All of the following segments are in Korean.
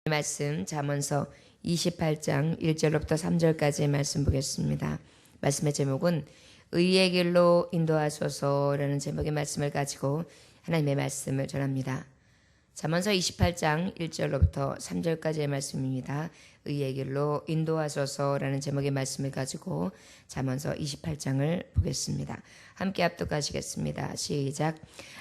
말씀 잠언서 28장 1절로부터 3절까지의 말씀 보겠습니다. 말씀의 제목은 의의 길로 인도하소서라는 제목의 말씀을 가지고 하나님의 말씀을 전합니다. 잠언서 28장 1절로부터 3절까지의 말씀입니다. 의의 길로 인도하소서라는 제목의 말씀을 가지고 잠언서 28장을 보겠습니다. 함께 합독하시겠습니다. 시작.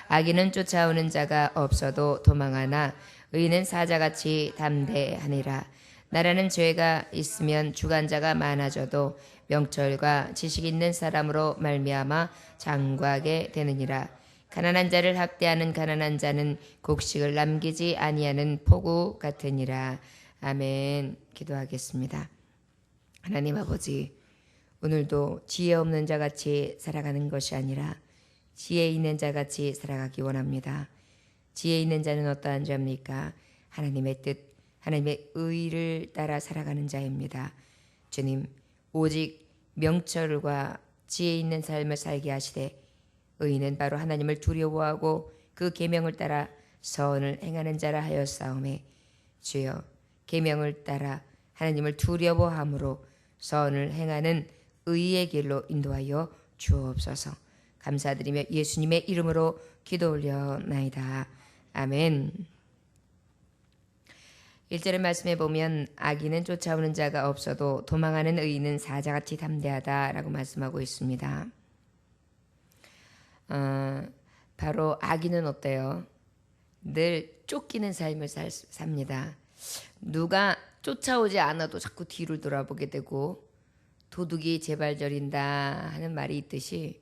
악인은 쫓아오는 자가 없어도 도망하나 의인은 사자같이 담대하니라. 나라는 죄가 있으면 주관자가 많아져도 명철과 지식 있는 사람으로 말미암아 장구하게 되느니라. 가난한 자를 학대하는 가난한 자는 곡식을 남기지 아니하는 포구 같으니라. 아멘. 기도하겠습니다. 하나님 아버지, 오늘도 지혜 없는 자같이 살아가는 것이 아니라 지혜 있는 자같이 살아가기 원합니다. 지혜 있는 자는 어떠한 자입니까? 하나님의 뜻, 하나님의 의를 따라 살아가는 자입니다. 주님, 오직 명철과 지혜 있는 삶을 살게 하시되 의인은 바로 하나님을 두려워하고 그 계명을 따라 선을 행하는 자라 하였사오매, 주여 계명을 따라 하나님을 두려워함으로 선을 행하는 의의 길로 인도하여 주옵소서. 감사드리며 예수님의 이름으로 기도 올려나이다. 아멘. 1절의 말씀에 보면 악인은 쫓아오는 자가 없어도 도망하는 의인은 사자같이 담대하다라고 말씀하고 있습니다. 바로 악인은 어때요? 늘 쫓기는 삶을 삽니다. 누가 쫓아오지 않아도 자꾸 뒤를 돌아보게 되고 도둑이 제발저린다 하는 말이 있듯이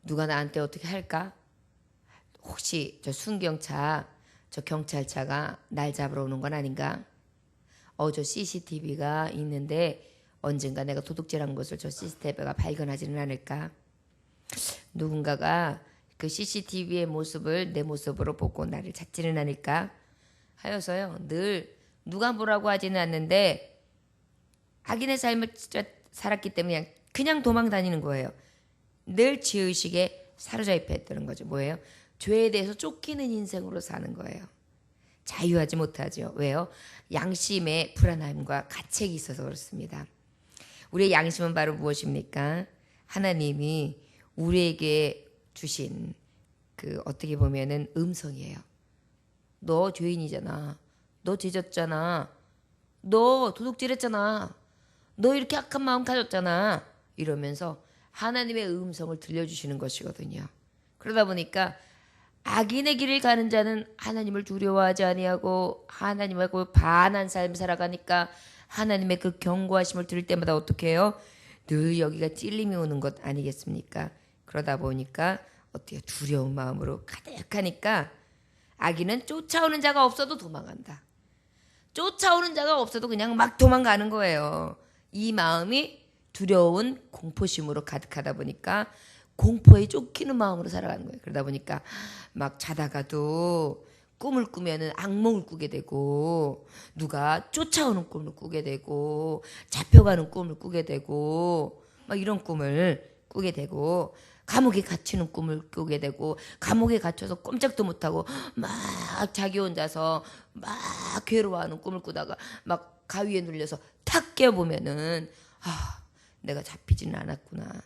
누가 나한테 어떻게 할까? 혹시 저 순경차, 저 경찰차가 날 잡으러 오는 건 아닌가? 저 CCTV가 있는데 언젠가 내가 도둑질한 것을 저 CCTV가 발견하지는 않을까? 누군가가 그 CCTV의 모습을 내 모습으로 보고 나를 찾지는 않을까? 하여서요, 늘 누가 뭐라고 하지는 않는데 악인의 삶을 살았기 때문에 그냥 도망 다니는 거예요. 늘 죄의식에 사로잡혀 있다는 거죠. 뭐예요? 죄에 대해서 쫓기는 인생으로 사는 거예요. 자유하지 못하죠. 왜요? 양심의 불안함과 가책이 있어서 그렇습니다. 우리의 양심은 바로 무엇입니까? 하나님이 우리에게 주신 그 어떻게 보면은 음성이에요. 너 죄인이잖아. 너 죄졌잖아. 너 도둑질했잖아. 너 이렇게 악한 마음 가졌잖아. 이러면서 하나님의 음성을 들려주시는 것이거든요. 그러다 보니까 악인의 길을 가는 자는 하나님을 두려워하지 아니하고 하나님하고 반한 삶을 살아가니까 하나님의 그 경고하심을 들을 때마다 어떻게 해요? 늘 여기가 찔림이 오는 것 아니겠습니까? 그러다 보니까 어때요? 두려운 마음으로 가득하니까 악인은 쫓아오는 자가 없어도 도망간다. 쫓아오는 자가 없어도 그냥 막 도망가는 거예요. 이 마음이 두려운 공포심으로 가득하다 보니까 공포에 쫓기는 마음으로 살아가는 거예요. 그러다 보니까 막 자다가도 꿈을 꾸면은 악몽을 꾸게 되고 누가 쫓아오는 꿈을 꾸게 되고 잡혀가는 꿈을 꾸게 되고 막 이런 꿈을 꾸게 되고 감옥에 갇히는 꿈을 꾸게 되고 감옥에 갇혀서 꼼짝도 못하고 막 자기 혼자서 막 괴로워하는 꿈을 꾸다가 막 가위에 눌려서 탁 깨어보면은 내가 잡히지는 않았구나.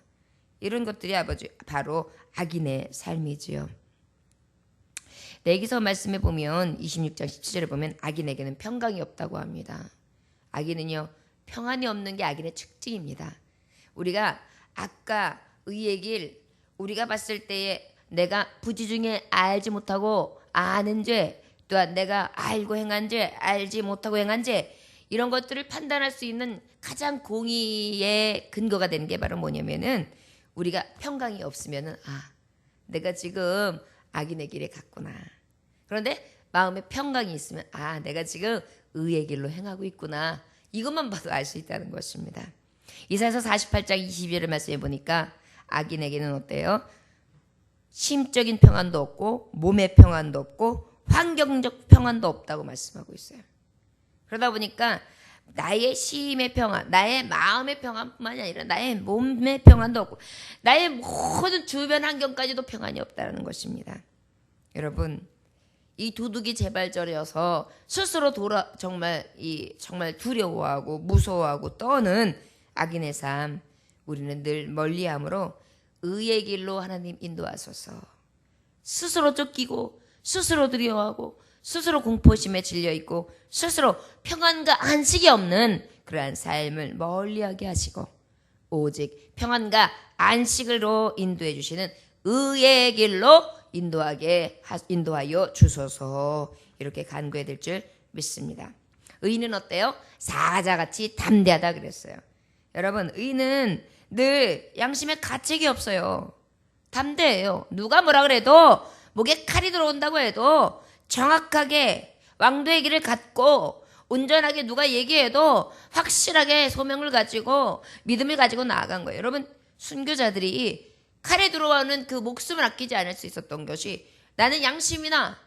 이런 것들이 아버지 바로 악인의 삶이지요. 내기서 말씀에 보면 26장 17절에 보면 악인에게는 평강이 없다고 합니다. 악인은요, 평안이 없는 게 악인의 특징입니다. 우리가 아까 의의 길, 우리가 봤을 때에 내가 부지 중에 알지 못하고 아는 죄, 또한 내가 알고 행한 죄, 알지 못하고 행한 죄, 이런 것들을 판단할 수 있는 가장 공의의 근거가 되는 게 바로 뭐냐면은 우리가 평강이 없으면은 내가 지금 악인의 길에 갔구나. 그런데 마음에 평강이 있으면 내가 지금 의의 길로 행하고 있구나. 이것만 봐도 알 수 있다는 것입니다. 이사야서 48장 22절을 말씀해 보니까 악인에게는 어때요? 심적인 평안도 없고 몸의 평안도 없고 환경적 평안도 없다고 말씀하고 있어요. 그러다 보니까 나의 심의 평안, 나의 마음의 평안뿐만이 아니라 나의 몸의 평안도 없고 나의 모든 주변 환경까지도 평안이 없다는 것입니다. 여러분, 이 도둑이 재발절이어서 스스로 정말 두려워하고 무서워하고 떠는 악인의 삶, 우리는 늘 멀리함으로 의의 길로 하나님 인도하소서. 스스로 쫓기고 스스로 두려워하고 스스로 공포심에 질려있고 스스로 평안과 안식이 없는 그러한 삶을 멀리하게 하시고 오직 평안과 안식으로 인도해 주시는 의의 길로 인도하여 주소서. 이렇게 간구해야 될 줄 믿습니다. 의인은 어때요? 사자같이 담대하다 그랬어요. 여러분, 의인은 늘 양심에 가책이 없어요. 담대해요. 누가 뭐라 그래도 목에 칼이 들어온다고 해도 정확하게 왕도의 길을 갖고 온전하게 누가 얘기해도 확실하게 소명을 가지고 믿음을 가지고 나아간 거예요. 여러분, 순교자들이 칼에 들어오는 그 목숨을 아끼지 않을 수 있었던 것이 나는 양심이나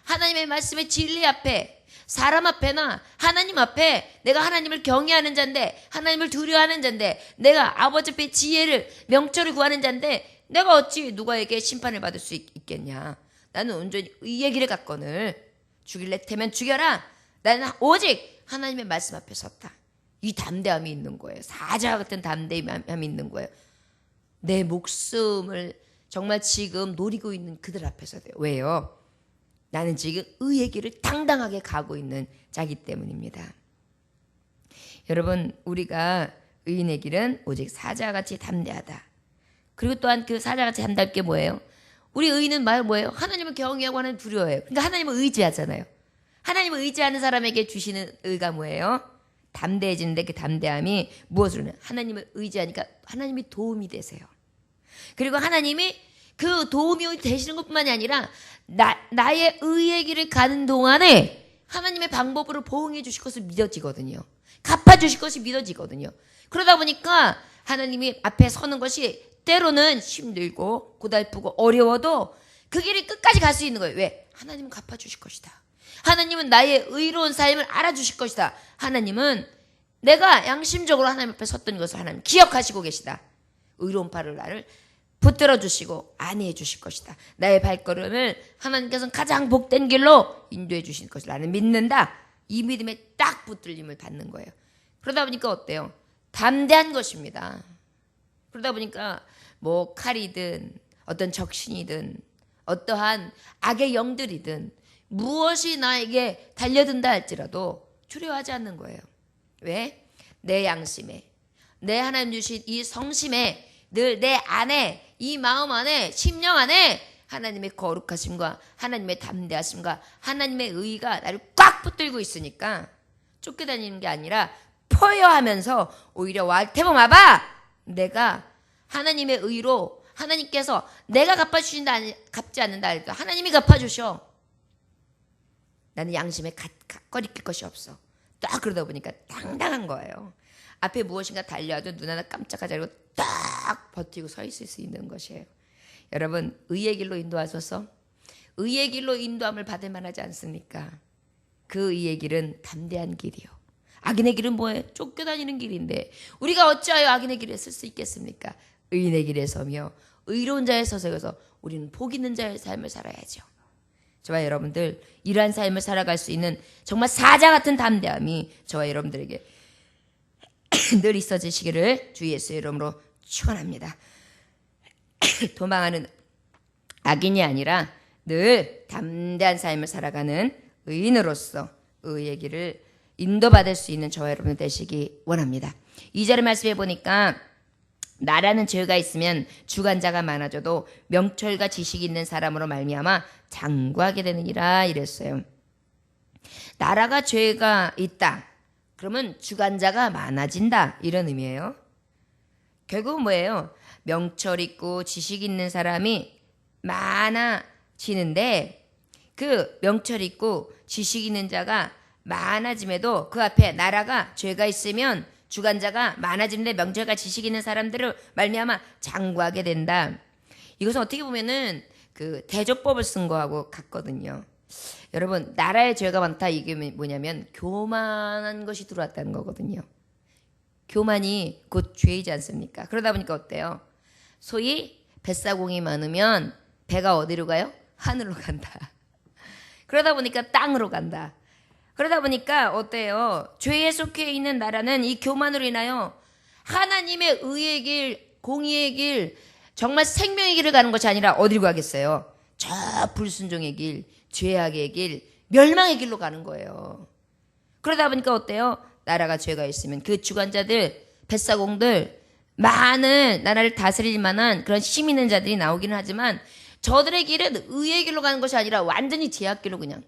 하나님의 말씀의 진리 앞에 사람 앞에나 하나님 앞에 내가 하나님을 경외하는 자인데 하나님을 두려워하는 자인데 내가 아버지 앞에 지혜를 명철을 구하는 자인데 내가 어찌 누구에게 심판을 받을 수 있겠냐. 나는 온전히 의의 길을 갖거늘 죽일래 테면 죽여라. 나는 오직 하나님의 말씀 앞에 섰다. 이 담대함이 있는 거예요. 사자 같은 담대함이 있는 거예요. 내 목숨을 정말 지금 노리고 있는 그들 앞에서 돼요. 왜요? 나는 지금 의의 길을 당당하게 가고 있는 자기 때문입니다. 여러분, 우리가 의인의 길은 오직 사자같이 담대하다. 그리고 또한 그 사자같이 담대할 게 뭐예요? 우리 의인은 뭐예요? 하나님을 경외하고 하나님 두려워해요. 그러니까 하나님을 의지하잖아요. 하나님을 의지하는 사람에게 주시는 의가 뭐예요? 담대해지는데 그 담대함이 무엇을 하나님을 의지하니까 하나님이 도움이 되세요. 그리고 하나님이 그 도움이 되시는 것뿐만이 아니라 나의 의의 길을 가는 동안에 하나님의 방법으로 보응해 주실 것을 믿어지거든요. 갚아주실 것이 믿어지거든요. 그러다 보니까 하나님이 앞에 서는 것이 때로는 힘들고 고달프고 어려워도 그 길이 끝까지 갈 수 있는 거예요. 왜? 하나님은 갚아주실 것이다. 하나님은 나의 의로운 삶을 알아주실 것이다. 하나님은 내가 양심적으로 하나님 앞에 섰던 것을 하나님 기억하시고 계시다. 의로운 팔을 나를 붙들어 주시고 안위해 주실 것이다. 나의 발걸음을 하나님께서는 가장 복된 길로 인도해 주실 것을 나는 믿는다. 이 믿음에 딱 붙들림을 받는 거예요. 그러다 보니까 어때요? 담대한 것입니다. 그러다 보니까 뭐 칼이든 어떤 적신이든 어떠한 악의 영들이든 무엇이 나에게 달려든다 할지라도 두려워하지 않는 거예요. 왜? 내 양심에, 내 하나님 주신 이 성심에 늘 내 안에, 이 마음 안에, 심령 안에 하나님의 거룩하심과 하나님의 담대하심과 하나님의 의가 나를 꽉 붙들고 있으니까 쫓겨다니는 게 아니라 포효하면서 오히려 왈테보 마봐! 내가 하나님의 의로 하나님께서 내가 갚지 않는다 할까? 하나님이 갚아주셔. 나는 양심에 거리낄 것이 없어. 딱 그러다 보니까 당당한 거예요. 앞에 무엇인가 달려와도 눈 하나 깜짝하지 않고 딱 버티고 서 있을 수 있는 것이에요. 여러분, 의의 길로 인도하소서. 의의 길로 인도함을 받을 만하지 않습니까? 그 의의 길은 담대한 길이요. 악인의 길은 뭐예요? 쫓겨다니는 길인데 우리가 어찌하여 악인의 길에 설 수 있겠습니까? 의인의 길에 서며 의로운 자에 서서 우리는 복 있는 자의 삶을 살아야죠. 저와 여러분들 이러한 삶을 살아갈 수 있는 정말 사자 같은 담대함이 저와 여러분들에게 늘 있어지시기를 주 예수의 이름으로 축원합니다. 도망하는 악인이 아니라 늘 담대한 삶을 살아가는 의인으로서 의의 길을 인도받을 수 있는 저와 여러분 되시기 원합니다. 2절의 말씀해 보니까 나라는 죄가 있으면 주관자가 많아져도 명철과 지식이 있는 사람으로 말미암아 장구하게 되느니라 이랬어요. 나라가 죄가 있다. 그러면 주관자가 많아진다. 이런 의미예요. 결국은 뭐예요? 명철 있고 지식 있는 사람이 많아지는데 그 명철 있고 지식 있는 자가 많아짐에도 그 앞에 나라가 죄가 있으면 주관자가 많아지는데 명철과 지식 있는 사람들을 말미암아 장구하게 된다. 이것은 어떻게 보면은 그 대조법을 쓴 거하고 같거든요. 여러분, 나라의 죄가 많다 이게 뭐냐면 교만한 것이 들어왔다는 거거든요. 교만이 곧 죄이지 않습니까? 그러다 보니까 어때요? 소위 뱃사공이 많으면 배가 어디로 가요? 하늘로 간다. 그러다 보니까 땅으로 간다. 그러다 보니까 어때요? 죄에 속해 있는 나라는 이 교만으로 인하여 하나님의 의의 길, 공의의 길, 정말 생명의 길을 가는 것이 아니라 어디로 가겠어요? 저 불순종의 길, 죄악의 길, 멸망의 길로 가는 거예요. 그러다 보니까 어때요? 나라가 죄가 있으면 그 주관자들, 뱃사공들, 많은 나라를 다스릴 만한 그런 힘 있는 자들이 나오기는 하지만 저들의 길은 의의 길로 가는 것이 아니라 완전히 죄악 길로 그냥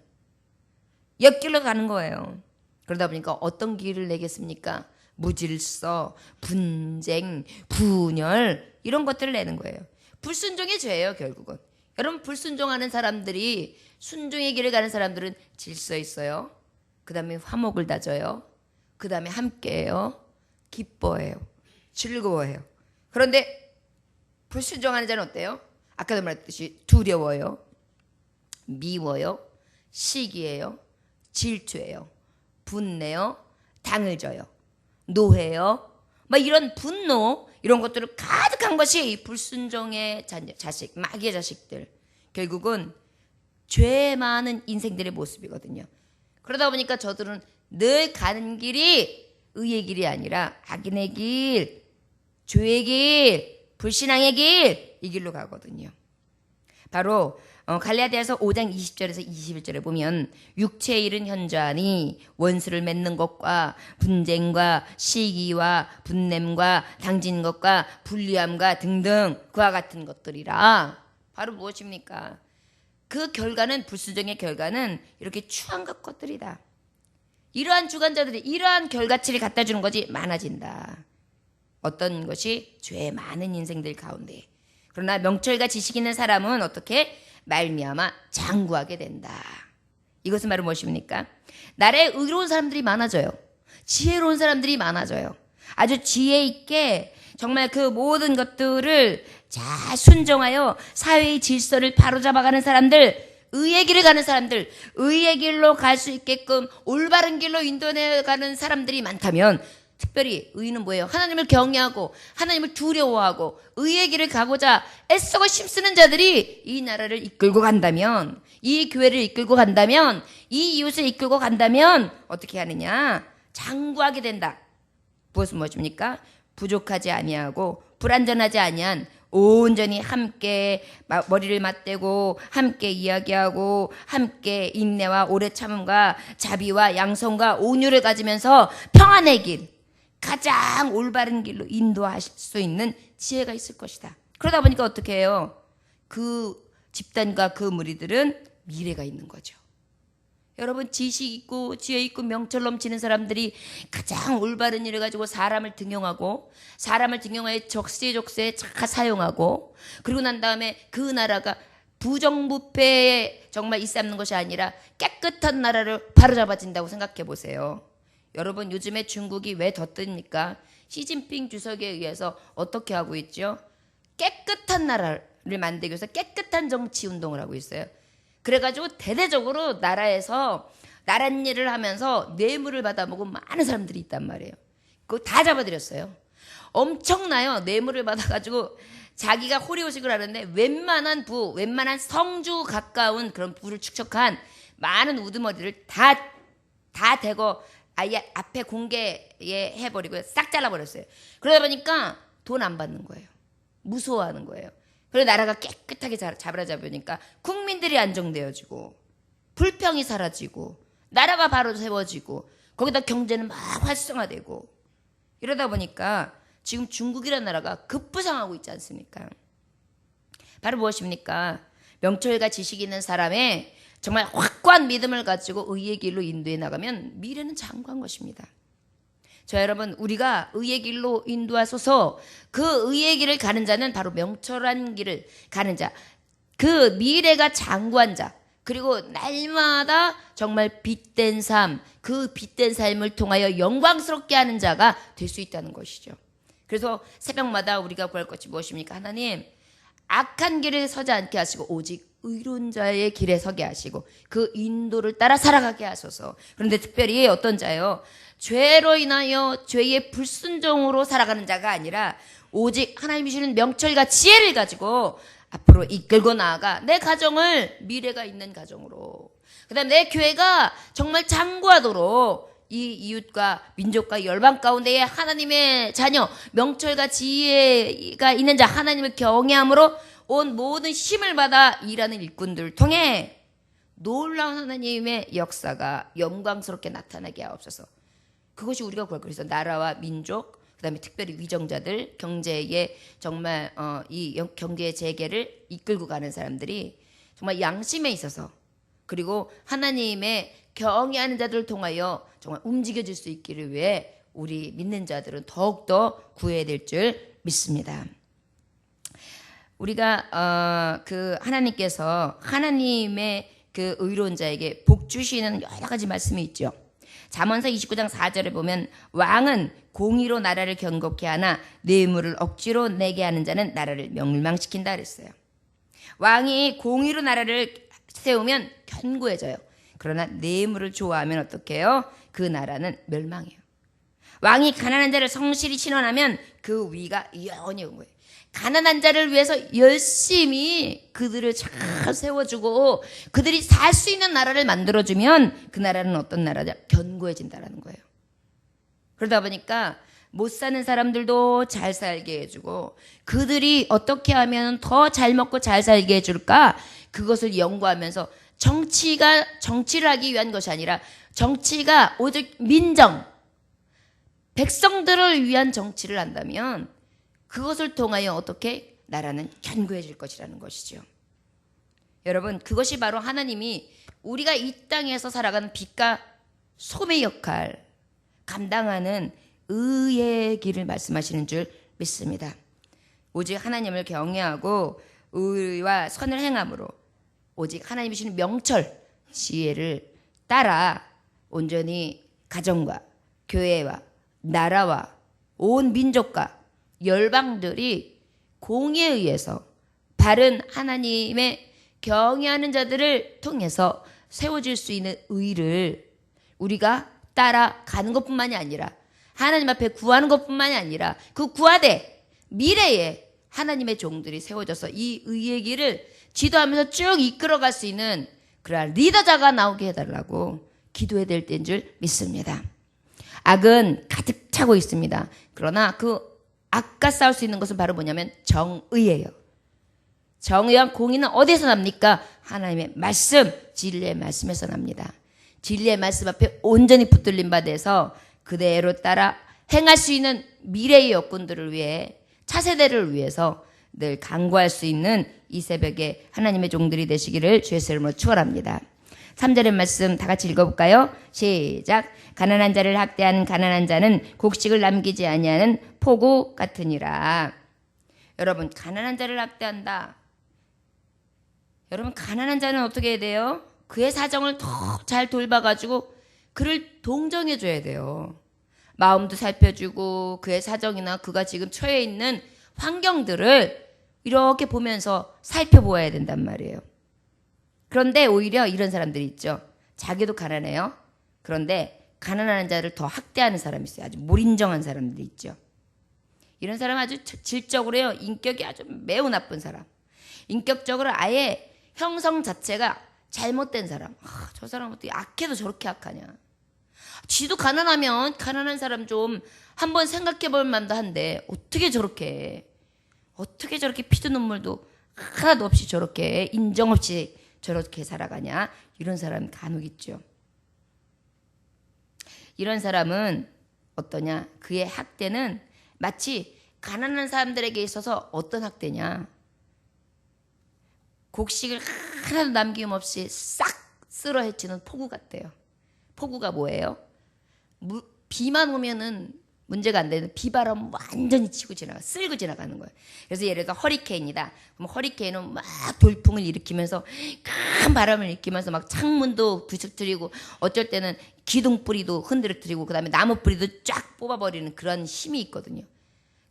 옆길로 가는 거예요. 그러다 보니까 어떤 길을 내겠습니까? 무질서, 분쟁, 분열 이런 것들을 내는 거예요. 불순종의 죄예요, 결국은. 여러분, 불순종하는 사람들이, 순종의 길을 가는 사람들은 질서 있어요. 그 다음에 화목을 다져요. 그 다음에 함께해요. 기뻐해요. 즐거워해요. 그런데 불순종하는 자는 어때요? 아까도 말했듯이 두려워요. 미워요. 시기해요. 질투해요. 분내요. 당을 져요. 노해요. 막 이런 분노 이런 것들을 가득한 것이 불순종의 자식, 마귀의 자식들. 결국은 죄 많은 인생들의 모습이거든요. 그러다 보니까 저들은 늘 가는 길이 의의 길이 아니라 악인의 길, 죄의 길, 불신앙의 길, 이 길로 가거든요. 바로 갈라디아서 5장 20절에서 21절에 보면 육체의 일은 현저하니 원수를 맺는 것과 분쟁과 시기와 분냄과 당진 것과 불리함과 등등 그와 같은 것들이라. 바로 무엇입니까? 그 결과는, 불순종의 결과는 이렇게 추한 것들이다. 이러한 주관자들이 이러한 결과치를 갖다 주는 것이 많아진다. 어떤 것이? 죄 많은 인생들 가운데. 그러나 명철과 지식 있는 사람은 어떻게? 말미암아 장구하게 된다. 이것은 바로 무엇입니까? 나라에 의로운 사람들이 많아져요. 지혜로운 사람들이 많아져요. 아주 지혜 있게 정말 그 모든 것들을 잘 순종하여 사회의 질서를 바로잡아가는 사람들, 의의 길을 가는 사람들, 의의 길로 갈 수 있게끔 올바른 길로 인도해가는 사람들이 많다면, 특별히 의는 뭐예요? 하나님을 경외하고 하나님을 두려워하고 의의 길을 가고자 애쓰고 힘쓰는 자들이 이 나라를 이끌고 간다면, 이 교회를 이끌고 간다면, 이 이웃을 이끌고 간다면 어떻게 하느냐? 장구하게 된다. 무엇은 무엇입니까? 부족하지 아니하고 불완전하지 아니한 온전히 함께 머리를 맞대고 함께 이야기하고 함께 인내와 오래 참음과 자비와 양성과 온유를 가지면서 평안의 길, 가장 올바른 길로 인도하실 수 있는 지혜가 있을 것이다. 그러다 보니까 어떻게 해요? 그 집단과 그 무리들은 미래가 있는 거죠. 여러분, 지식 있고 지혜 있고 명철 넘치는 사람들이 가장 올바른 일을 가지고 사람을 등용하고 사람을 등용하여 적세적소에 잘 사용하고, 그리고 난 다음에 그 나라가 부정부패에 정말 일삼는 것이 아니라 깨끗한 나라를 바로잡아진다고 생각해 보세요. 여러분, 요즘에 중국이 왜 더 뜹니까? 시진핑 주석에 의해서 어떻게 하고 있죠? 깨끗한 나라를 만들기 위해서 깨끗한 정치 운동을 하고 있어요. 그래가지고 대대적으로 나라에서 나란 일을 하면서 뇌물을 받아먹은 많은 사람들이 있단 말이에요. 그거 다 잡아들였어요. 엄청나요. 뇌물을 받아가지고 자기가 호리호식을 하는데 웬만한 웬만한 성주 가까운 그런 부를 축적한 많은 우두머리를 다 대고 아예 앞에 공개해버리고 싹 잘라버렸어요. 그러다 보니까 돈 안 받는 거예요. 무서워하는 거예요. 그래서 나라가 깨끗하게 잡아잡으니까 국민들이 안정되어지고 불평이 사라지고 나라가 바로 세워지고 거기다 경제는 막 활성화되고, 이러다 보니까 지금 중국이라는 나라가 급부상하고 있지 않습니까? 바로 무엇입니까? 명철과 지식 있는 사람의 정말 확고한 믿음을 가지고 의의 길로 인도해 나가면 미래는 장구한 것입니다. 자, 여러분, 우리가 의의 길로 인도하소서. 그 의의 길을 가는 자는 바로 명철한 길을 가는 자, 그 미래가 장구한 자, 그리고 날마다 정말 빛된 삶, 그 빛된 삶을 통하여 영광스럽게 하는 자가 될 수 있다는 것이죠. 그래서 새벽마다 우리가 구할 것이 무엇입니까? 하나님, 악한 길에 서지 않게 하시고 오직 의로운 자의 길에 서게 하시고 그 인도를 따라 살아가게 하소서. 그런데 특별히 어떤 자요? 죄로 인하여 죄의 불순종으로 살아가는 자가 아니라 오직 하나님이 주시는 명철과 지혜를 가지고 앞으로 이끌고 나아가 내 가정을 미래가 있는 가정으로, 그다음 내 교회가 정말 장구하도록 이 이웃과 민족과 열방 가운데에 하나님의 자녀, 명철과 지혜가 있는 자, 하나님을 경외함으로 온 모든 힘을 받아 일하는 일꾼들을 통해 놀라운 하나님의 역사가 영광스럽게 나타나게 하옵소서. 그것이 우리가 구할 그래서 나라와 민족, 그다음에 특별히 위정자들, 경제의 정말 이 경제의 재개를 이끌고 가는 사람들이 정말 양심에 있어서, 그리고 하나님의 경외하는 자들을 통하여 정말 움직여질 수 있기를 위해 우리 믿는 자들은 더욱더 구해야 될 줄 믿습니다. 우리가 그 하나님께서 하나님의 그 의로운 자에게 복 주시는 여러 가지 말씀이 있죠. 잠언서 29장 4절에 보면 왕은 공의로 나라를 견고케 하나 뇌물을 억지로 내게 하는 자는 나라를 멸망시킨다 그랬어요. 왕이 공의로 나라를 세우면 견고해져요. 그러나 뇌물을 좋아하면 어떻게 해요? 그 나라는 멸망해요. 왕이 가난한 자를 성실히 신원하면 그 위가 영원히 온 거예요. 가난한 자를 위해서 열심히 그들을 잘 세워주고 그들이 살 수 있는 나라를 만들어주면 그 나라는 어떤 나라죠? 견고해진다라는 거예요. 그러다 보니까 못 사는 사람들도 잘 살게 해주고 그들이 어떻게 하면 더 잘 먹고 잘 살게 해줄까? 그것을 연구하면서 정치를 하기 위한 것이 아니라 정치가 오직 민정, 백성들을 위한 정치를 한다면 그것을 통하여 어떻게 나라는 견고해질 것이라는 것이죠. 여러분, 그것이 바로 하나님이 우리가 이 땅에서 살아가는 빛과 소의 역할 감당하는 의의 길을 말씀하시는 줄 믿습니다. 오직 하나님을 경외하고 의와 선을 행함으로 오직 하나님이 주시는 명철, 지혜를 따라 온전히 가정과 교회와 나라와 온 민족과 열방들이 공의에 의해서 바른 하나님의 경외하는 자들을 통해서 세워질 수 있는 의를 우리가 따라가는 것뿐만이 아니라 하나님 앞에 구하는 것뿐만이 아니라 그 구하되 미래에 하나님의 종들이 세워져서 이 의의 길을 지도하면서 쭉 이끌어갈 수 있는 그러한 리더자가 나오게 해달라고 기도해야 될 때인 줄 믿습니다. 악은 가득 차고 있습니다. 그러나 그 악과 싸울 수 있는 것은 바로 뭐냐면 정의예요. 정의와 공의는 어디서 납니까? 하나님의 말씀, 진리의 말씀에서 납니다. 진리의 말씀 앞에 온전히 붙들린 바 돼서 그대로 따라 행할 수 있는 미래의 여건들을 위해 차세대를 위해서 늘 간구할 수 있는 이 새벽에 하나님의 종들이 되시기를 주의 이름으로 축원합니다. 3절의 말씀 다 같이 읽어볼까요? 시작. 가난한 자를 학대하는 가난한 자는 곡식을 남기지 아니하는 포구 같으니라. 여러분, 가난한 자를 학대한다. 여러분, 가난한 자는 어떻게 해야 돼요? 그의 사정을 더 잘 돌봐가지고 그를 동정해줘야 돼요. 마음도 살펴주고 그의 사정이나 그가 지금 처해 있는 환경들을 이렇게 보면서 살펴보아야 된단 말이에요. 그런데 오히려 이런 사람들이 있죠. 자기도 가난해요. 그런데 가난한 자를 더 학대하는 사람이 있어요. 아주 무인정한 사람들이 있죠. 이런 사람 아주 질적으로요. 인격이 아주 매우 나쁜 사람. 인격적으로 아예 형성 자체가 잘못된 사람. 저 사람 어떻게 악해도 저렇게 악하냐. 지도 가난하면 가난한 사람 좀 한번 생각해 볼 만도 한데 어떻게 저렇게 피도 눈물도 하나도 없이 저렇게 인정 없이 저렇게 살아가냐. 이런 사람 간혹 있죠. 이런 사람은 어떠냐. 그의 학대는 마치 가난한 사람들에게 있어서 어떤 학대냐. 곡식을 하나도 남김없이 싹 쓸어 헤치는 폭우 같대요. 폭우가 뭐예요? 비만 오면은 문제가 안 되는 비바람 완전히 치고 쓸고 지나가는 거예요. 그래서 예를 들어 허리케인이다. 그럼 허리케인은 막 돌풍을 일으키면서 큰 바람을 일으키면서 막 창문도 부서뜨리고 어쩔 때는 기둥뿌리도 흔들어뜨리고 그다음에 나무뿌리도 쫙 뽑아버리는 그런 힘이 있거든요.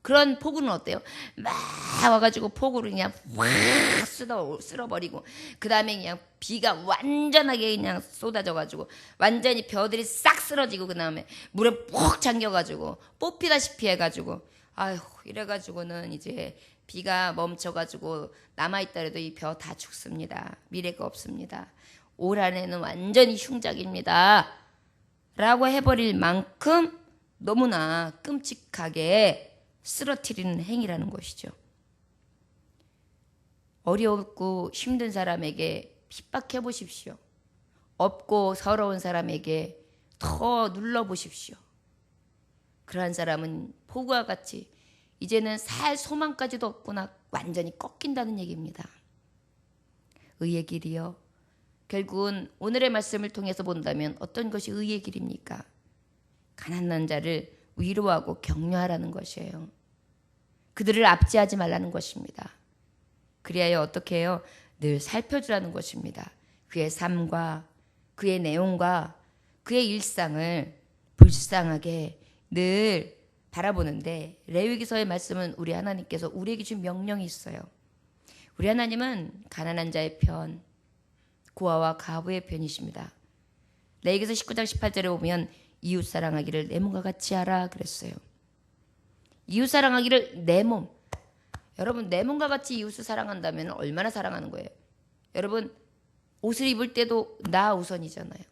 그런 폭우는 어때요? 막 와가지고 폭우를 그냥 확 쓸어버리고 그 다음에 그냥 비가 완전하게 그냥 쏟아져가지고 완전히 벼들이 싹 쓰러지고 그 다음에 물에 푹 잠겨가지고 뽑히다시피 해가지고 아휴 이래가지고는 이제 비가 멈춰가지고 남아있다 해도 이 벼 다 죽습니다. 미래가 없습니다. 올 한해는 완전히 흉작입니다. 라고 해버릴 만큼 너무나 끔찍하게 쓰러뜨리는 행위라는 것이죠. 어렵고 힘든 사람에게 핍박해 보십시오. 없고 서러운 사람에게 더 눌러보십시오. 그러한 사람은 폭우와 같이 이제는 살 소망까지도 없구나 완전히 꺾인다는 얘기입니다. 의의 길이요. 결국은 오늘의 말씀을 통해서 본다면 어떤 것이 의의 길입니까? 가난한 자를 위로하고 격려하라는 것이에요. 그들을 압제하지 말라는 것입니다. 그리하여 어떻게 해요? 늘 살펴주라는 것입니다. 그의 삶과 그의 내용과 그의 일상을 불쌍하게 늘 바라보는데 레위기서의 말씀은 우리 하나님께서 우리에게 준 명령이 있어요. 우리 하나님은 가난한 자의 편, 고아와 가부의 편이십니다. 레위기서 19장 18절에 보면 이웃 사랑하기를 내 몸과 같이 하라 그랬어요. 이웃 사랑하기를 내 몸. 여러분 내 몸과 같이 이웃을 사랑한다면 얼마나 사랑하는 거예요? 여러분 옷을 입을 때도 나 우선이잖아요.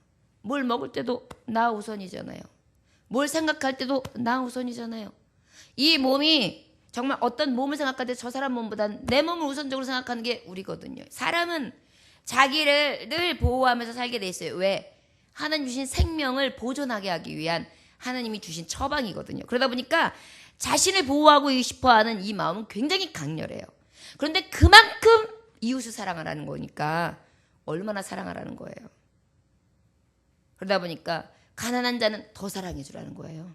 뭘 먹을 때도 나 우선이잖아요. 뭘 생각할 때도 나 우선이잖아요. 이 몸이 정말 어떤 몸을 생각할 때 저 사람 몸보다 내 몸을 우선적으로 생각하는 게 우리거든요. 사람은 자기를 늘 보호하면서 살게 돼 있어요. 왜? 하나님 주신 생명을 보존하게 하기 위한 하나님이 주신 처방이거든요. 그러다 보니까 자신을 보호하고 싶어하는 이 마음은 굉장히 강렬해요. 그런데 그만큼 이웃을 사랑하라는 거니까 얼마나 사랑하라는 거예요. 그러다 보니까 가난한 자는 더 사랑해 주라는 거예요.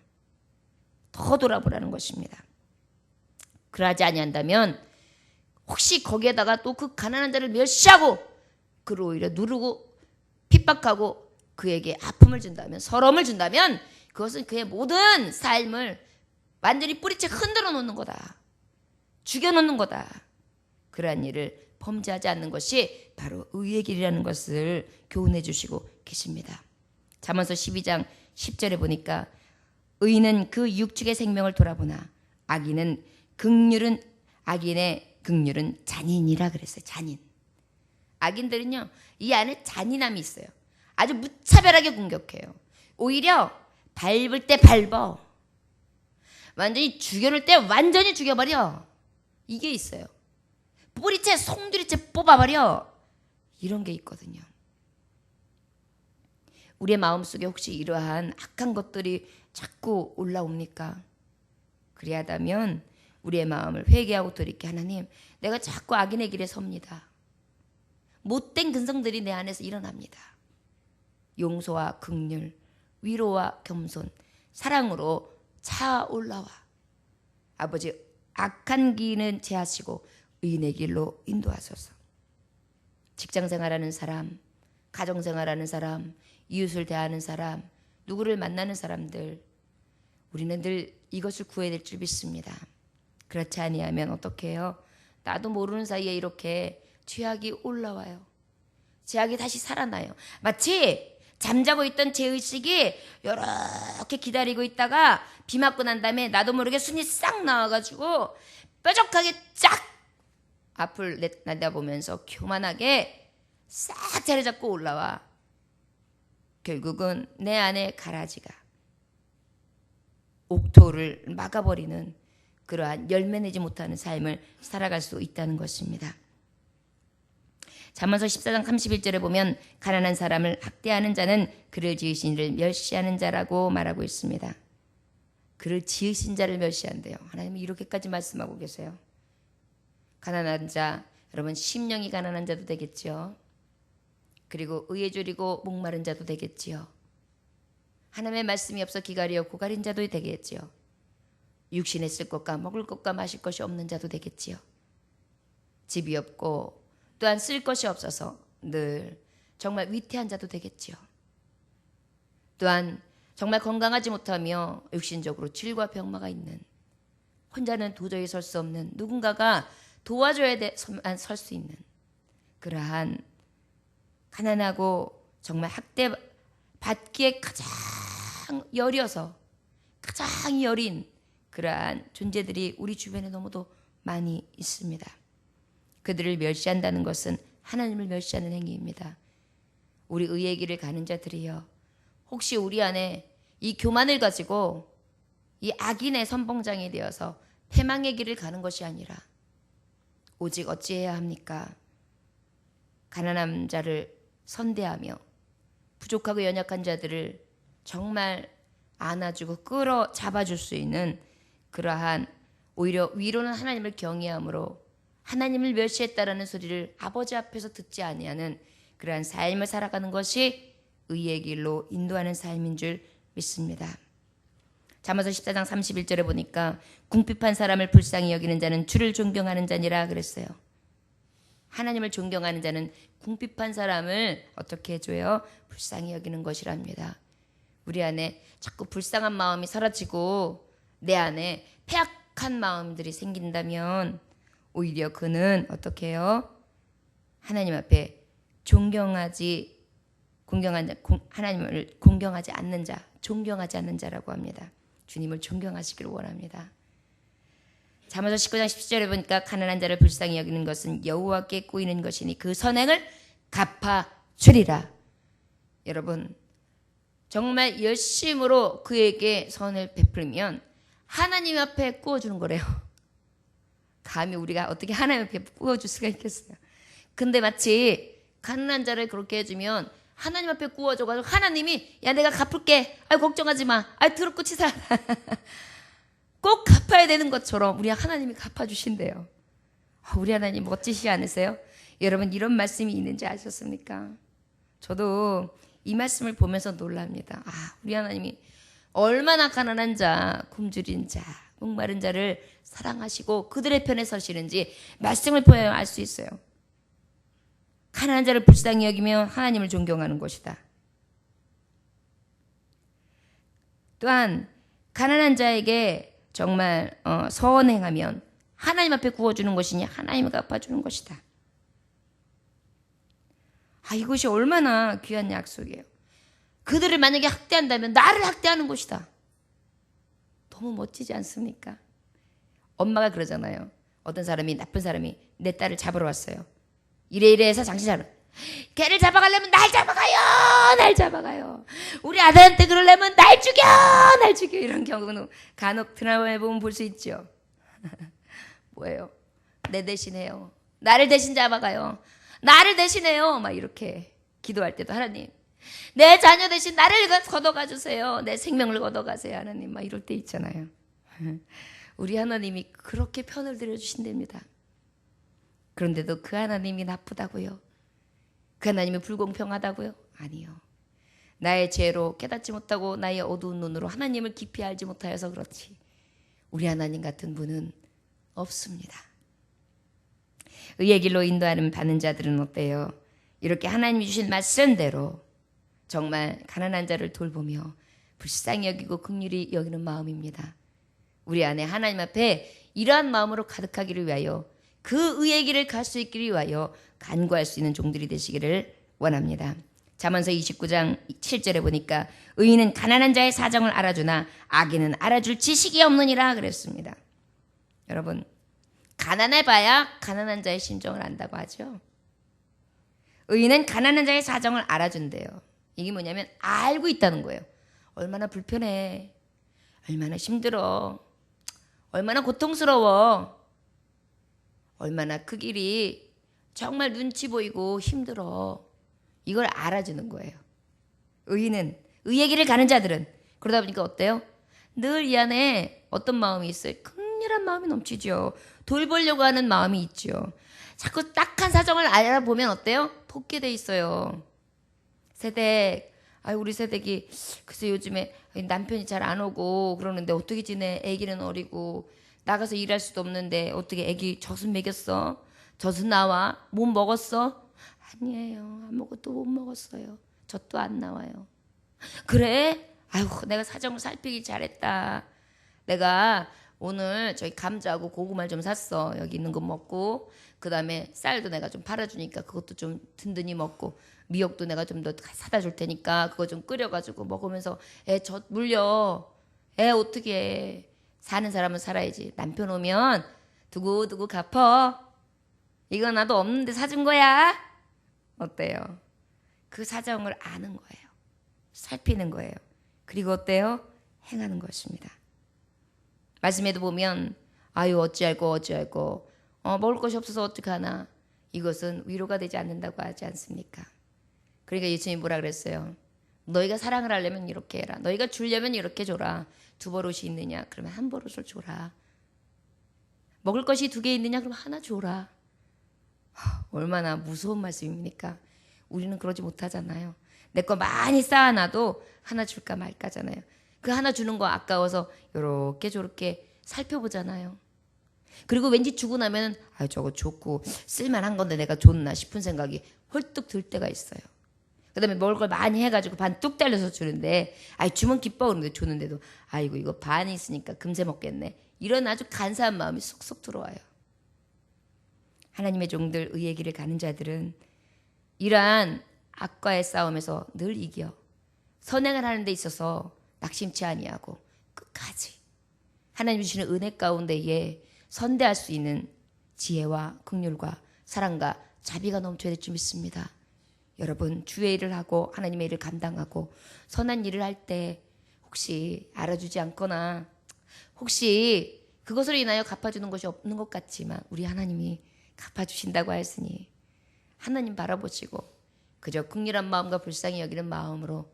더 돌아보라는 것입니다. 그러지 아니한다면 혹시 거기에다가 또 그 가난한 자를 멸시하고 그를 오히려 누르고 핍박하고 그에게 아픔을 준다면, 서러움을 준다면 그것은 그의 모든 삶을 완전히 뿌리채 흔들어 놓는 거다. 죽여놓는 거다. 그러한 일을 범죄하지 않는 것이 바로 의의 길이라는 것을 교훈해 주시고 계십니다. 잠언서 12장 10절에 보니까 의인은 그 육축의 생명을 돌아보나 악인의 극률은 잔인이라 그랬어요. 잔인. 악인들은요 이 안에 잔인함이 있어요. 아주 무차별하게 공격해요. 오히려 밟을 때 밟아. 완전히 죽여놓을 때 완전히 죽여버려. 이게 있어요. 뿌리채 송두리째 뽑아버려. 이런 게 있거든요. 우리의 마음속에 혹시 이러한 악한 것들이 자꾸 올라옵니까? 그리하다면 우리의 마음을 회개하고 돌이켜 하나님 내가 자꾸 악인의 길에 섭니다. 못된 근성들이 내 안에서 일어납니다. 용서와 긍휼, 위로와 겸손, 사랑으로 차올라와 아버지 악한 길은 제하시고 의인의 길로 인도하소서. 직장생활하는 사람, 가정생활하는 사람, 이웃을 대하는 사람, 누구를 만나는 사람들 우리는 늘 이것을 구해야 될 줄 믿습니다. 그렇지 아니하면 어떻게 해요? 나도 모르는 사이에 이렇게 죄악이 올라와요. 죄악이 다시 살아나요. 마치 잠자고 있던 죄의식이 이렇게 기다리고 있다가 비 맞고 난 다음에 나도 모르게 순이 싹 나와가지고 뾰족하게 쫙 앞을 내다보면서 교만하게 싹 자리 잡고 올라와. 결국은 내 안에 가라지가 옥토를 막아버리는 그러한 열매 내지 못하는 삶을 살아갈 수 있다는 것입니다. 잠언서 14장 31절에 보면 가난한 사람을 학대하는 자는 그를 지으신 이를 멸시하는 자라고 말하고 있습니다. 그를 지으신 자를 멸시한대요. 하나님이 이렇게까지 말씀하고 계세요. 가난한 자, 여러분 심령이 가난한 자도 되겠죠. 그리고 의에 졸이고 목마른 자도 되겠지요. 하나님의 말씀이 없어 기가리어 고가린 자도 되겠지요. 육신에 쓸 것과 먹을 것과 마실 것이 없는 자도 되겠지요. 집이 없고 또한 쓸 것이 없어서 늘 정말 위태한 자도 되겠지요. 또한 정말 건강하지 못하며 육신적으로 질과 병마가 있는, 혼자는 도저히 설 수 없는, 누군가가 도와줘야만 설 수 있는 그러한 가난하고 정말 학대받기에 가장 여려서 가장 여린 그러한 존재들이 우리 주변에 너무도 많이 있습니다. 그들을 멸시한다는 것은 하나님을 멸시하는 행위입니다. 우리 의의 길을 가는 자들이여, 혹시 우리 안에 이 교만을 가지고 이 악인의 선봉장이 되어서 패망의 길을 가는 것이 아니라 오직 어찌해야 합니까? 가난한 자를 선대하며 부족하고 연약한 자들을 정말 안아주고 끌어 잡아줄 수 있는 그러한, 오히려 위로는 하나님을 경외함으로 하나님을 멸시했다라는 소리를 아버지 앞에서 듣지 아니하는 그러한 삶을 살아가는 것이 의의 길로 인도하는 삶인 줄 믿습니다. 잠언서 14장 31절에 보니까 궁핍한 사람을 불쌍히 여기는 자는 주를 존경하는 자니라 그랬어요. 하나님을 존경하는 자는 궁핍한 사람을 어떻게 해줘요? 불쌍히 여기는 것이랍니다. 우리 안에 자꾸 불쌍한 마음이 사라지고 내 안에 패악한 마음들이 생긴다면 오히려 그는 어떻게 해요? 하나님 앞에 하나님을 공경하지 않는 자, 존경하지 않는 자라고 합니다. 주님을 존경하시기를 원합니다. 잠언서 19장 17절에 보니까 가난한 자를 불쌍히 여기는 것은 여호와께 꼬이는 것이니 그 선행을 갚아주리라. 여러분, 정말 열심으로 그에게 선을 베풀면 하나님 앞에 구워주는 거래요. 감히 우리가 어떻게 하나님 앞에 구워줄 수가 있겠어요? 근데 마치 가난한 자를 그렇게 해주면 하나님 앞에 구워줘가지고 하나님이 야 내가 갚을게, 걱정하지 마, 더럽고 치사 꼭 갚아야 되는 것처럼 우리 하나님이 갚아주신대요. 우리 하나님 멋지시 않으세요? 여러분, 이런 말씀이 있는지 아셨습니까? 저도 이 말씀을 보면서 놀랍니다. 우리 하나님이 얼마나 가난한 자, 굶주린 자, 목마른 자를 사랑하시고 그들의 편에 서시는지 말씀을 보면 알 수 있어요. 가난한 자를 불쌍히 여기며 하나님을 존경하는 것이다. 또한 가난한 자에게 정말 선행하면 하나님 앞에 구워주는 것이니 하나님이 갚아주는 것이다. 이것이 얼마나 귀한 약속이에요. 그들을 만약에 학대한다면 나를 학대하는 것이다. 너무 멋지지 않습니까? 엄마가 그러잖아요. 어떤 사람이, 나쁜 사람이 내 딸을 잡으러 왔어요. 이래 해서 장시자로 걔를 잡아가려면 날 잡아가요. 우리 아들한테 그러려면 날 죽여. 이런 경우는 간혹 드라마에 보면 볼 수 있죠. 뭐예요? 내 대신해요. 나를 대신 잡아가요. 나를 대신해요. 막 이렇게 기도할 때도 하나님, 내 자녀 대신 나를 걷어가 주세요. 내 생명을 걷어가세요. 하나님, 막 이럴 때 있잖아요. 우리 하나님이 그렇게 편을 들여주신답니다. 그런데도 그 하나님이 나쁘다고요? 그 하나님이 불공평하다고요? 아니요. 나의 죄로 깨닫지 못하고 나의 어두운 눈으로 하나님을 깊이 알지 못하여서 그렇지 우리 하나님 같은 분은 없습니다. 의의 길로 인도하는 받는 자들은 어때요? 이렇게 하나님이 주신 말씀대로 정말 가난한 자를 돌보며 불쌍히 여기고 긍휼히 여기는 마음입니다. 우리 안에 하나님 앞에 이러한 마음으로 가득하기를 위하여, 그 의의 길을 갈 수 있기를 위하여 간구할 수 있는 종들이 되시기를 원합니다. 잠언서 29장 7절에 보니까 의인은 가난한 자의 사정을 알아주나 악인은 알아줄 지식이 없느니라 그랬습니다. 여러분, 가난해봐야 가난한 자의 심정을 안다고 하죠. 의인은 가난한 자의 사정을 알아준대요. 이게 뭐냐면 알고 있다는 거예요. 얼마나 불편해, 얼마나 힘들어, 얼마나 고통스러워, 얼마나 그 길이 정말 눈치 보이고 힘들어, 이걸 알아주는 거예요. 의인은, 의의 길을 가는 자들은 그러다 보니까 어때요? 늘 이 안에 어떤 마음이 있어요? 긍휼한 마음이 넘치죠. 돌보려고 하는 마음이 있죠. 자꾸 딱한 사정을 알아보면 어때요? 돕게 돼 있어요. 세댁, 우리 세댁이 글쎄 요즘에 남편이 잘 안 오고 그러는데 어떻게 지내? 애기는 어리고 나가서 일할 수도 없는데 어떻게 애기 젖은 먹였어? 젖은 나와? 못 먹었어? 아니에요. 아무것도 못 먹었어요. 젖도 안 나와요. 그래? 내가 사정을 살피기 잘했다. 내가 오늘 저기 감자하고 고구마를 좀 샀어. 여기 있는 거 먹고, 그 다음에 쌀도 내가 좀 팔아주니까 그것도 좀 든든히 먹고, 미역도 내가 좀 더 사다 줄 테니까 그거 좀 끓여가지고 먹으면서 애 젖 물려. 애 어떻게 해. 사는 사람은 살아야지. 남편 오면 두고두고 갚어. 이거 나도 없는데 사준 거야. 어때요? 그 사정을 아는 거예요. 살피는 거예요. 그리고 어때요? 행하는 것입니다. 말씀에도 보면 아유 어찌할꼬 먹을 것이 없어서 어떡하나. 이것은 위로가 되지 않는다고 하지 않습니까? 그러니까 예수님이 뭐라 그랬어요? 너희가 사랑을 하려면 이렇게 해라. 너희가 주려면 이렇게 줘라. 2버릇이 있느냐? 그러면 1버릇을 줘라. 먹을 것이 2개 있느냐? 그러면 하나 줘라. 얼마나 무서운 말씀입니까? 우리는 그러지 못하잖아요. 내 거 많이 쌓아놔도 하나 줄까 말까잖아요. 그 하나 주는 거 아까워서 요렇게 저렇게 살펴보잖아요. 그리고 왠지 주고 나면 아 저거 좋고 쓸만한 건데 내가 줬나 싶은 생각이 헐떡 들 때가 있어요. 그다음에 먹을 걸 많이 해가지고 반 뚝 잘려서 주는데 아이 주면 기뻐 그러는데 줬는데도 아이고 이거 반이 있으니까 금세 먹겠네. 이런 아주 간사한 마음이 쏙쏙 들어와요. 하나님의 종들 의의 길을 가는 자들은 이러한 악과의 싸움에서 늘 이겨. 선행을 하는 데 있어서 낙심치 아니하고 끝까지 하나님 주시는 은혜 가운데에 선대할 수 있는 지혜와 긍휼과 사랑과 자비가 넘쳐야 될 줄 믿습니다. 여러분 주의 일을 하고 하나님의 일을 감당하고 선한 일을 할 때 혹시 알아주지 않거나 혹시 그것으로 인하여 갚아주는 것이 없는 것 같지만 우리 하나님이 갚아주신다고 하였으니 하나님 바라보시고 그저 긍휼한 마음과 불쌍히 여기는 마음으로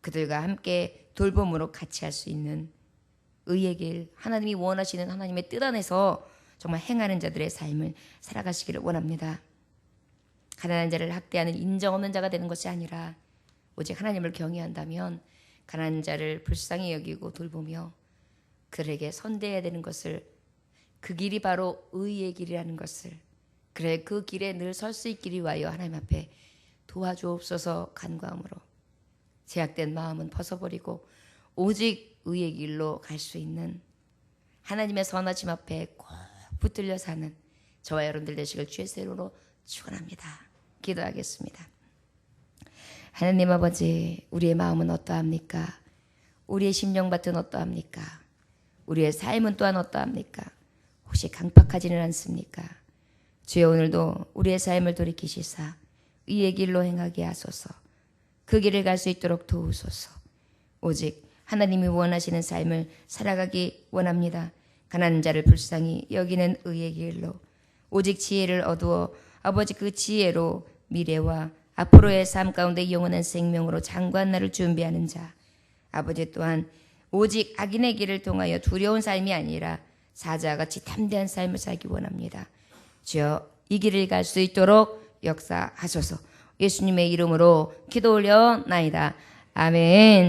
그들과 함께 돌봄으로 같이 할 수 있는 의의 길, 하나님이 원하시는 하나님의 뜻 안에서 정말 행하는 자들의 삶을 살아가시기를 원합니다. 가난한 자를 학대하는 인정 없는 자가 되는 것이 아니라 오직 하나님을 경외한다면 가난한 자를 불쌍히 여기고 돌보며 그들에게 선대해야 되는 것을 그 길이 바로 의의 길이라는 것을 그래 그 길에 늘 설 수 있기를 위하여 하나님 앞에 도와주옵소서 간구함으로 제약된 마음은 벗어버리고 오직 의의 길로 갈 수 있는 하나님의 선하심 앞에 꼭 붙들려 사는 저와 여러분들 되시길 주의 이름으로 축원합니다. 기도하겠습니다. 하나님 아버지, 우리의 마음은 어떠합니까? 우리의 심령밭은 어떠합니까? 우리의 삶은 또한 어떠합니까? 혹시 강팍하지는 않습니까? 주여 오늘도 우리의 삶을 돌이키시사 의의 길로 행하게 하소서. 그 길을 갈 수 있도록 도우소서. 오직 하나님이 원하시는 삶을 살아가기 원합니다. 가난한 자를 불쌍히 여기는 의의 길로 오직 지혜를 얻어 아버지 그 지혜로 미래와 앞으로의 삶 가운데 영원한 생명으로 장구한 날을 준비하는 자 아버지 또한 오직 악인의 길을 통하여 두려운 삶이 아니라 사자같이 담대한 삶을 살기 원합니다. 주여 이 길을 갈 수 있도록 역사하소서. 예수님의 이름으로 기도 올려나이다. 아멘.